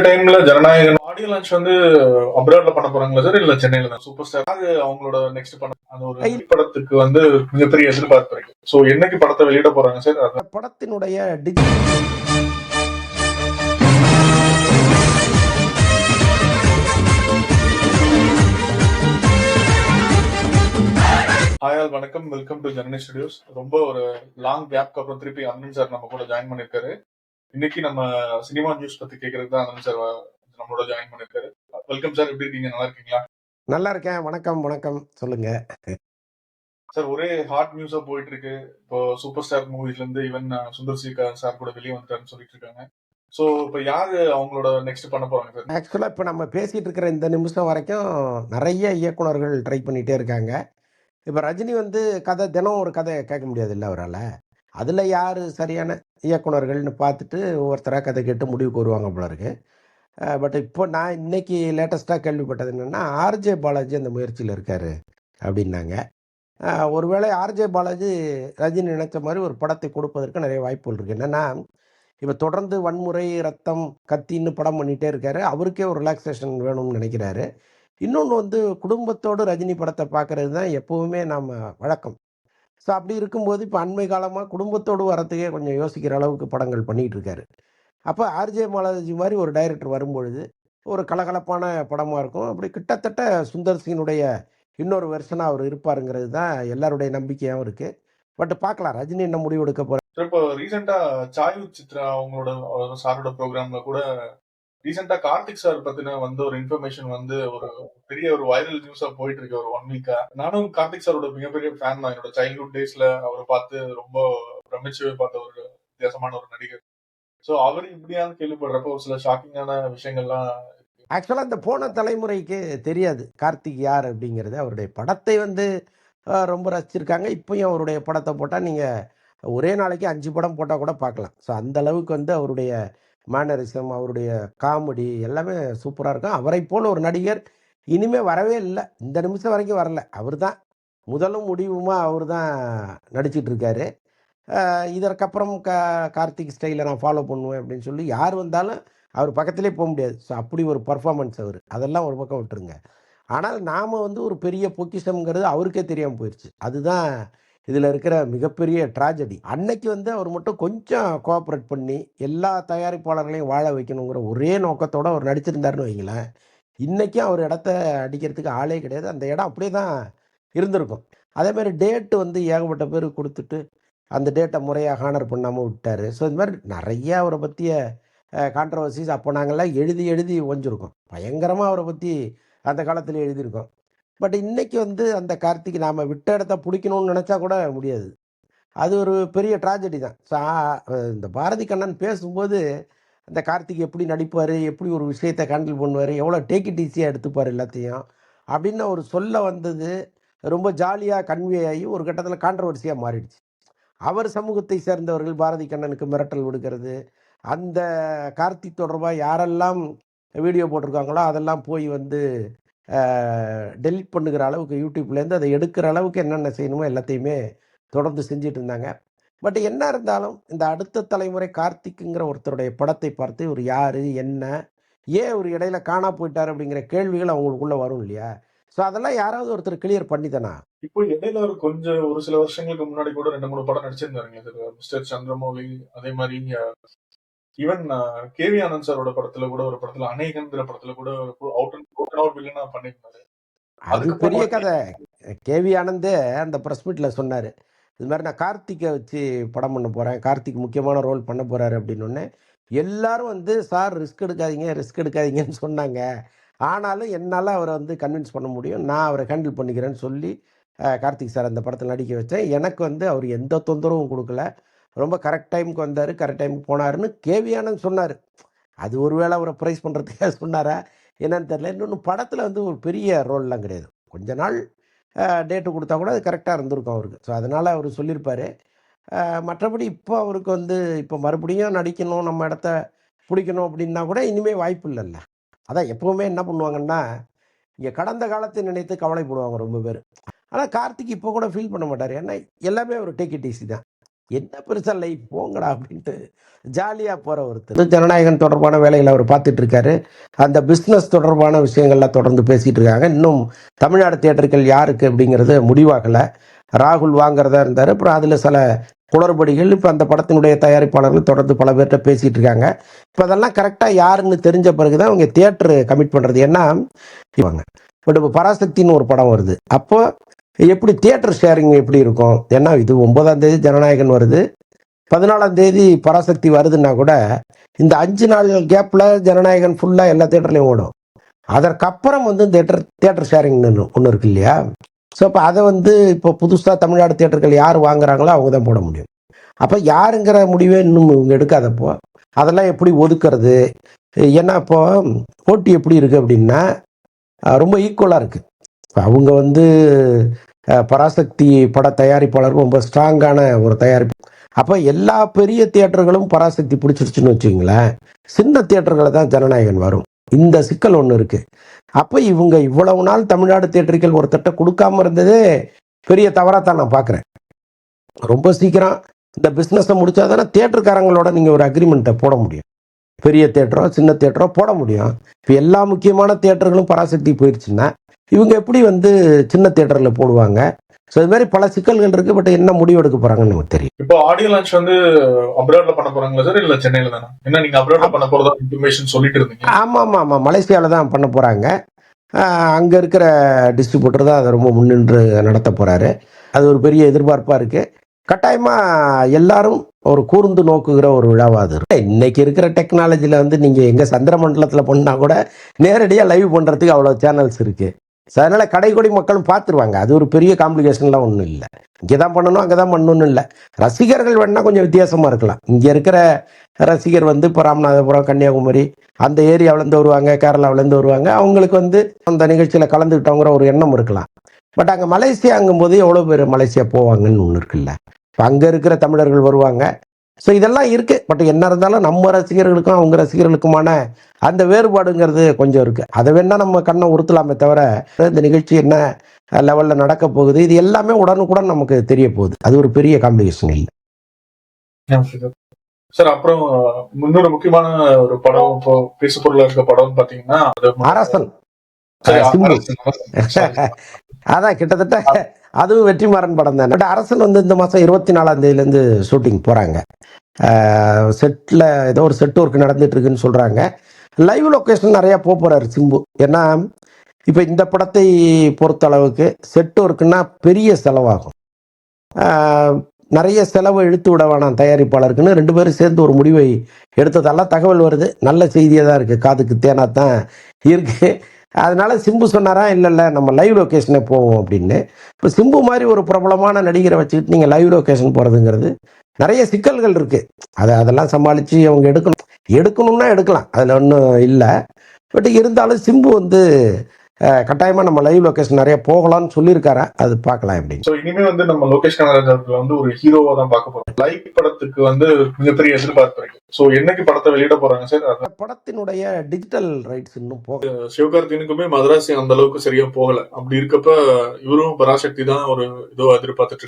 டைம்ல Jananayagan audio launch வந்து அப்ராட்ல பண்ண போறாங்களா சார், இல்ல சென்னையில தான்? சூப்பர் ஸ்டார் அது அவங்களோட நெக்ஸ்ட் பண்ண அந்த ஒரு படத்துக்கு வந்து மிகப்பெரிய எதிர்பார்ப்பு இருக்கு. சோ என்னைக்கு படத்தை வெளியிட போறாங்க சார்? படத்தினுடைய ஹாய் வணக்கம், வெல்கம் டு ஜெனனி ஸ்டுடியோஸ். ரொம்ப ஒரு லாங் கேப்க்கு அப்புறம் திருப்பி அண்ணன் சார் நம்ம கூட ஜாயின் பண்ணிருக்காரு. இன்னைக்கு நம்ம சினிமா நியூஸ் பத்தி கேட்கறதுக்கு தான் அண்ணன் சார் நம்மளோட ஜாயின் பண்ணிருக்காரு. வெல்கம் சார், எப்படி இருக்கீங்க? நல்லா இருக்கீங்களா? நல்லா இருக்கேன். வணக்கம் வணக்கம், சொல்லுங்க சார். ஒரே ஹாட் நியூஸா போயிட்டு இருக்கு. இப்போ சூப்பர் ஸ்டார் மூவில இருந்து ஈவன் சுந்தர் சி சார் கூட வெளியே வந்துட்டாருன்னு சொல்லிட்டு இருக்காங்க. சோ இப்போ யாரு அவங்களோட நெக்ஸ்ட் பண்ண போறாங்க சார்? ஆக்சுவலா இப்போ நம்ம பேசிட்டு இருக்கிற இந்த நிமிஷம் வரைக்கும் நிறைய இயக்குனர்கள் ட்ரை பண்ணிட்டே இருக்காங்க. இப்போ ரஜினி வந்து கதை தினம் ஒரு கதை கேட்க முடியாது இல்லை அவரால். அதில் யார் சரியான இயக்குனர்கள்னு பார்த்துட்டு ஒவ்வொருத்தராக கதை கேட்டு முடிவுக்கு வருவாங்க போல இருக்கு. பட் இப்போ நான் இன்னைக்கு லேட்டஸ்ட்டாக கேள்விப்பட்டது என்னென்னா ஆர்ஜே பாலாஜி அந்த முயற்சியில் இருக்கார் அப்படின்னாங்க. ஒருவேளை ஆர்ஜே பாலாஜி ரஜினி நினைச்ச மாதிரி ஒரு படத்தை கொடுப்பதற்கு நிறைய வாய்ப்புகள் இருக்குது. என்னென்னா இப்போ தொடர்ந்து வன்முறை, ரத்தம், கத்தின்னு படம் பண்ணிகிட்டே இருக்காரு. அவருக்கே ஒரு ரிலாக்ஸேஷன் வேணும்னு நினைக்கிறாரு. இன்னொன்று வந்து குடும்பத்தோடு ரஜினி படத்தை பார்க்குறது தான் எப்போவுமே நம்ம வழக்கம். ஸோ அப்படி இருக்கும்போது இப்போ அண்மை காலமாக குடும்பத்தோடு வரத்துக்கே கொஞ்சம் யோசிக்கிற அளவுக்கு படங்கள் பண்ணிகிட்டு இருக்காரு. அப்போ ஆர்ஜே பாலாஜி மாதிரி ஒரு டைரக்டர் வரும்பொழுது ஒரு கலகலப்பான படமாக இருக்கும். அப்படி கிட்டத்தட்ட சுந்தர் சினுடைய இன்னொரு வெர்ஷனாக அவர் இருப்பாருங்கிறது தான் எல்லாருடைய நம்பிக்கையாகவும் இருக்குது. பட் பார்க்கலாம் ரஜினி என்ன முடிவு எடுக்க போகிறார். இப்போ ரீசெண்டா சாய் சித்ரா அவங்களோட சாரோட ப்ரோக்ராம்ல கூட ரீசெண்டா கார்த்திக் சார் பத்தின வந்து ஒரு இன்ஃபர்மேஷன் வந்து ஒரு பெரிய ஒரு வைரல் நியூஸா போயிட்டு இருக்கு ஒரு 1 வீக்கா. நானும் கார்த்திக் சாரோட மிகப்பெரிய ஃபேன் தான். என்னோட சைல்ட்ஹுட் டேஸ்ல அவரை பார்த்து ரொம்ப பிரமிச்சு பார்த்த ஒரு வித்தியாசமான ஒரு நடிகர். சோ அவர் இப்படியாவது கேள்விப்படுறப்போ ஒரு சில ஷாக்கிங்கான விஷயங்கள்லாம். ஆக்சுவலாக இந்த போன தலைமுறைக்கு தெரியாது கார்த்திக் யார் அப்படிங்கிறது. அவருடைய படத்தை வந்து ரொம்ப ரசிச்சிருக்காங்க. இப்பயும் அவருடைய படத்தை போட்டால் நீங்கள் ஒரே நாளைக்கு 5 படம் போட்டால் கூட பார்க்கலாம். ஸோ அந்த அளவுக்கு வந்து அவருடைய மேனரிசம், அவருடைய காமெடி எல்லாமே சூப்பராக இருக்கும். அவரை போல் ஒரு நடிகர் இனிமேல் வரவே இல்லை. இந்த நிமிஷம் வரைக்கும் வரல. அவர் தான் முதலும் முடிவுமா அவர் தான் நடிச்சிட்டு இருக்காரு. இதற்கப்புறம் கார்த்திக் ஸ்டைலை நான் ஃபாலோ பண்ணுவேன் அப்படின்னு சொல்லி யார் வந்தாலும் அவர் பக்கத்திலே போக முடியாது. ஸோ அப்படி ஒரு பர்ஃபார்மன்ஸ் அவர். அதெல்லாம் ஒரு பக்கம் விட்டுருங்க. ஆனால் நாம் வந்து ஒரு பெரிய பொக்கிஷம்ங்கிறது அவருக்கே தெரியாமல் போயிடுச்சு. அதுதான் இதில் இருக்கிற மிகப்பெரிய ட்ராஜடி. அன்னைக்கு வந்து அவர் மட்டும் கொஞ்சம் கோஆப்ரேட் பண்ணி எல்லா தயாரிப்பாளர்களையும் வாழ வைக்கணுங்கிற ஒரே நோக்கத்தோடு அவர் நடிச்சிருந்தாருன்னு வைங்களேன், இன்றைக்கும் அவர் இடத்த அடிக்கிறதுக்கு ஆளே கிடையாது. அந்த இடம் அப்படியே தான் இருந்திருக்கும். அதேமாதிரி டேட்டு வந்து ஏகப்பட்ட பேர் கொடுத்துட்டு அந்த டேட்டை முறையாக ஹானர் பண்ணாமல் விட்டார். ஸோ இந்த மாதிரி நிறைய அவரை பற்றிய கான்ட்ரவர்சிஸ் அப்போ நாங்கள்லாம் எழுதி எழுதி ஓஞ்சிருக்கோம். பயங்கரமாக அவரை பற்றி அந்த காலத்தில் எழுதியிருக்கோம். பட் இன்றைக்கி வந்து அந்த கார்த்திக் நாம் விட்ட இடத்த பிடிக்கணும்னு நினச்சா கூட முடியாது. அது ஒரு பெரிய ட்ராஜடி தான். இந்த பாரதி கண்ணன் பேசும்போது அந்த கார்த்திக் எப்படி நடிப்பார், எப்படி ஒரு விஷயத்தை ஹேண்டில் பண்ணுவார், எவ்வளோ டேக் இட் ஈஸியாக எடுத்துப்பார் எல்லாத்தையும் அப்படின்னு ஒரு சொல்ல வந்தது ரொம்ப ஜாலியாக கன்வே ஆகி ஒரு கட்டத்தில் கான்ட்ரவர்சியாக மாறிடுச்சு. அவர் சமூகத்தை சேர்ந்தவர்கள் பாரதி கண்ணனுக்கு மிரட்டல் விடுக்கிறது, அந்த கார்த்திக் தொடர்பாக யாரெல்லாம் வீடியோ போட்டிருக்காங்களோ அதெல்லாம் போய் வந்து டெலிட் பண்ணுகிற அளவுக்கு யூடியூப்லேருந்து அதை எடுக்கிற அளவுக்கு என்னென்ன செய்யணுமோ எல்லாத்தையுமே தொடர்ந்து செஞ்சுட்டு இருந்தாங்க. பட் என்ன இருந்தாலும் இந்த அடுத்த தலைமுறை கார்த்திக்குங்கிற ஒருத்தருடைய படத்தை பார்த்து ஒரு யார் என்ன ஏன் ஒரு இடையில காணா போயிட்டார் அப்படிங்கிற கேள்விகள் அவங்களுக்குள்ள வரும் இல்லையா? ஸோ அதெல்லாம் யாராவது ஒருத்தர் கிளியர் பண்ணிதானா? இப்போ இடையில ஒரு சில வருஷங்களுக்கு முன்னாடி கூட 2-3 படம் நடிச்சிருந்தாருங்க சார். மிஸ்டர் சந்திரமௌலி, அதே மாதிரி ஈவன் கேவி ஆனந்த் சாரோட படத்துல கூட ஒரு படத்துல அநேகங்கிற படத்துல கூட அவுட் வில்லனா பண்ணிருந்தாரு. அது பெரிய கதை. கேவி ஆனந்தே அந்த ப்ரெஸ் மீட்ல சொன்னார், இது மாதிரி நான் கார்த்திகை வச்சு படம் பண்ண போகிறேன், கார்த்திக் முக்கியமான ரோல் பண்ண போகிறாரு அப்படின்னு. எல்லாரும் வந்து சார் ரிஸ்க் எடுக்காதீங்கன்னு சொன்னாங்க. ஆனாலும் என்னால் அவரை வந்து கன்வின்ஸ் பண்ண முடியும், நான் அவரை ஹேண்டில் பண்ணிக்கிறேன்னு சொல்லி கார்த்திக் சார் அந்த படத்தில் நடிக்க வச்சேன். எனக்கு வந்து அவர் எந்த தொந்தரவும் கொடுக்கல, ரொம்ப கரெக்ட் டைமுக்கு வந்தார், கரெக்ட் டைமுக்கு போனாருன்னு கேவி ஆனந்த் சொன்னார். அது ஒருவேளை அவரை ப்ரைஸ் பண்ணுறதுக்காக சொன்னாரா என்னன்னு தெரியல. இன்னொன்று படத்தில் வந்து ஒரு பெரிய ரோல்லாம் கிடையாது. கொஞ்ச நாள் டேட்டு கொடுத்தா கூட அது கரெக்டாக இருந்திருக்கும் அவருக்கு. ஸோ அதனால் அவர் சொல்லியிருப்பார். மற்றபடி இப்போ அவருக்கு வந்து இப்போ மறுபடியும் நடிக்கணும், நம்ம இடத்த பிடிக்கணும் அப்படின்னா கூட இனிமேல் வாய்ப்பு இல்லைல்ல. அதான் எப்போவுமே என்ன பண்ணுவாங்கன்னா, இங்கே கடந்த காலத்தை நினைத்து கவலைப்படுவாங்க ரொம்ப பேர். ஆனால் கார்த்திக் இப்போ கூட ஃபீல் பண்ண மாட்டார். ஏன்னா எல்லாமே ஒரு டேக் இட் ஈஸி தான். என்ன பெருசா லைஃப் போங்கடா அப்படின்ட்டு ஜாலியா போற ஒருத்தர். ஜனநாயகன் தொடர்பான வேலைகளை அவர் பார்த்துட்டு இருக்காரு. அந்த பிசினஸ் தொடர்பான விஷயங்கள்லாம் தொடர்ந்து பேசிட்டு இருக்காங்க. இன்னும் தமிழ்நாடு தியேட்டர்கள் யாருக்கு அப்படிங்கிறது முடிவாகல. ராகுல் வாங்குறதா இருந்தாரு. அப்புறம் அதுல சில குளறுபடிகள் இப்ப அந்த படத்தினுடைய தயாரிப்பாளர்கள் தொடர்ந்து பல பேர்கிட்ட பேசிட்டு இருக்காங்க. இப்ப அதெல்லாம் கரெக்டா யாருன்னு தெரிஞ்ச பிறகுதான் அவங்க தியேட்டர் கமிட் பண்றது. ஏன்னா இவங்க பட் இப்போ பராசக்தின்னு ஒரு படம் வருது. அப்போ எப்படி தியேட்டர் ஷேரிங் எப்படி இருக்கும்? ஏன்னா இது 9ஆம் தேதி ஜனநாயகன் வருது, 14ஆம் தேதி பராசக்தி வருதுன்னா கூட இந்த 5 நாள் கேப்ல ஜனநாயகன் ஃபுல்லா எல்லா தியேட்டர்லையும் ஓடும். அதற்கப்புறம் வந்து தியேட்டர் ஷேரிங்னு ஒன்று இருக்கு இல்லையா? ஸோ அப்போ அதை வந்து இப்போ புதுசாக தமிழ்நாடு தியேட்டர்கள் யார் வாங்குறாங்களோ அவங்க தான் போட முடியும். அப்போ யாருங்கிற முடிவே இன்னும் இவங்க எடுக்காதப்போ அதெல்லாம் எப்படி ஒதுக்குறது? ஏன்னா இப்போ போட்டி எப்படி இருக்கு அப்படின்னா ரொம்ப ஈக்குவலாக இருக்கு. அவங்க வந்து பராசக்தி பட தயாரிப்பாளர் ரொம்ப ஸ்ட்ராங்கான ஒரு தயாரிப்பு. அப்போ எல்லா பெரிய தியேட்டர்களும் பராசக்தி பிடிச்சிருச்சுன்னு வச்சுங்களேன், சின்ன தியேட்டர்களை தான் ஜனநாயகன் வரும். இந்த சிக்கல் ஒன்று இருக்கு. அப்போ இவங்க இவ்வளவு நாள் தமிழ்நாடு தியேட்டர்கள் ஒரு திட்ட கொடுக்காம இருந்ததே பெரிய தவறாக தான் நான் பார்க்குறேன். ரொம்ப சீக்கிரம் இந்த பிஸ்னஸை முடிச்சா தானே தியேட்டருக்காரங்களோட நீங்கள் ஒரு அக்ரிமெண்ட்டை போட முடியும். பெரிய தியேட்டரோ சின்ன தியேட்டரோ போட முடியும். இப்போ எல்லா முக்கியமான தியேட்டர்களும் பராசக்தி போயிடுச்சுன்னா இவங்க எப்படி வந்து சின்ன தியேட்டரில் போடுவாங்க? ஸோ இது மாதிரி பல சிக்கல்கள் இருக்கு. பட் என்ன முடிவு எடுக்க போறாங்கன்னு நமக்கு தெரியும். இப்போ ஆடியோ லான்ச் வந்து அப்ராட்ல பண்ண போறாங்களா சார், இல்ல சென்னையில தானே? என்ன நீங்க அப்ராட்ல பண்ண போறதா இன்ஃபர்மேஷன் சொல்லிட்டு இருந்தீங்க. ஆமாம், மலேசியாவில் தான் பண்ண போறாங்க. அங்கே இருக்கிற டிஸ்ட்ரிபியூட்டர் தான் அதை ரொம்ப முன்னின்று நடத்த போறாரு. அது ஒரு பெரிய எதிர்பார்ப்பாக இருக்கு. கட்டாயமா எல்லாரும் ஒரு கூர்ந்து நோக்குகிற ஒரு விழாவா அது இருக்கு. இன்னைக்கு இருக்கிற டெக்னாலஜியில் வந்து நீங்க எங்க சந்திர மண்டலத்தில் பண்ணா கூட நேரடியாக லைவ் பண்றதுக்கு அவ்வளோ சேனல்ஸ் இருக்கு. ஸோ அதனால கடைக்கோடி மக்களும் பார்த்துருவாங்க. அது ஒரு பெரிய காம்ப்ளிகேஷன்லாம் ஒன்றும் இல்லை. இங்கே தான் பண்ணணும் அங்கே தான் பண்ணணும்னு இல்லை. ரசிகர்கள் வேணா கொஞ்சம் வித்தியாசமாக இருக்கலாம். இங்கே இருக்கிற ரசிகர் வந்து இப்போ ராமநாதபுரம், கன்னியாகுமரி அந்த ஏரியாவிலேருந்து வருவாங்க, கேரளாவிலேருந்து வருவாங்க. அவங்களுக்கு வந்து அந்த நிகழ்ச்சியில் கலந்துக்கிட்டோங்கிற ஒரு எண்ணம் இருக்கலாம். பட் அங்கே மலேசியாங்கும்போது எவ்வளோ பேர் மலேசியா போவாங்கன்னு ஒன்று இருக்குல்ல. இப்போ அங்கே இருக்கிற தமிழர்கள் வருவாங்க. ஸோ இதெல்லாம் இருக்கு. பட் என்ன இருந்தாலும் நம்ம ரசிகர்களுக்கும் அவங்க ரசிகர்களுக்குமான அந்த வேறுபாடுங்கிறது கொஞ்சம் இருக்கு. அதை வேணா நம்ம கண்ணை உறுத்தலாமே தவிர இந்த நிகழ்ச்சி என்ன லெவலில் நடக்க போகுது இது எல்லாமே உடனுக்குடன் நமக்கு தெரிய போகுது. அது ஒரு பெரிய காம்ப்ளிகேஷன் இல்லை சார். அப்புறம் இன்னொரு முக்கியமான ஒரு படம் இப்போ பேசு பொருளா இருக்க படம் பாத்தீங்கன்னா அரசன். அதான் கிட்டத்தட்ட அதுவும் வெற்றிமாறன் படம் தான். பட் அரசன் வந்து இந்த மாதம் 24ஆம் தேதியிலேருந்து ஷூட்டிங் போகிறாங்க. செட்டில் ஏதோ ஒரு செட் ஒர்க் நடந்துட்டு இருக்குன்னு சொல்கிறாங்க. லைவ் லொக்கேஷன் நிறையா போகிறாரு சிம்பு. ஏன்னா இப்போ இந்த படத்தை பொறுத்த அளவுக்கு செட் ஒர்க்குன்னா பெரிய செலவாகும். நிறைய செலவு இழுத்து விட வேணாம் தயாரிப்பாளருக்குன்னு 2 பேரும் சேர்ந்து ஒரு முடிவை எடுத்ததெல்லாம் தகவல் வருது. நல்ல செய்தியாக தான் இருக்குது, காதுக்கு தேனாக தான் இருக்குது. அதனால சிம்பு சொன்னாரா, இல்லை நம்ம லைவ் லொக்கேஷனே போவோம் அப்படின்னு. இப்போ சிம்பு மாதிரி ஒரு பிரபலமான நடிகரை வச்சுக்கிட்டு நீங்கள் லைவ் லொக்கேஷன் போகிறதுங்கிறது நிறைய சிக்கல்கள் இருக்குது. அதெல்லாம் சமாளித்து அவங்க எடுக்கணும்னா எடுக்கலாம், அதில் ஒன்றும் இல்லை. பட் இருந்தாலும் சிம்பு வந்து கட்டாயமா நம்ம லைவ் லொகேஷன் நிறைய போகலாம்னு சொல்லியிருக்காரு. அது பார்க்கலாம் எப்படி. ஸோ இனிமே வந்து நம்ம லோகேஷ் கனகராஜ் வந்து ஒரு ஹீரோவா தான் பார்க்க போறோம். லைவ் படத்துக்கு வந்து மிகப்பெரிய எதிர்பார்ப்பு இருக்கு. ஸோ என்னைக்கு படத்தை வெளியிட போறாங்க சார்? படத்தினுடைய டிஜிட்டல் ரைட்ஸ் இன்னும் போக சிவகார்த்தினுக்குமே மதராசி அந்த அளவுக்கு சரியா போகல. அப்படி இருக்கப்ப இவரும் பராசக்தி தான் ஒரு இதோ எதிர்பார்த்துட்டு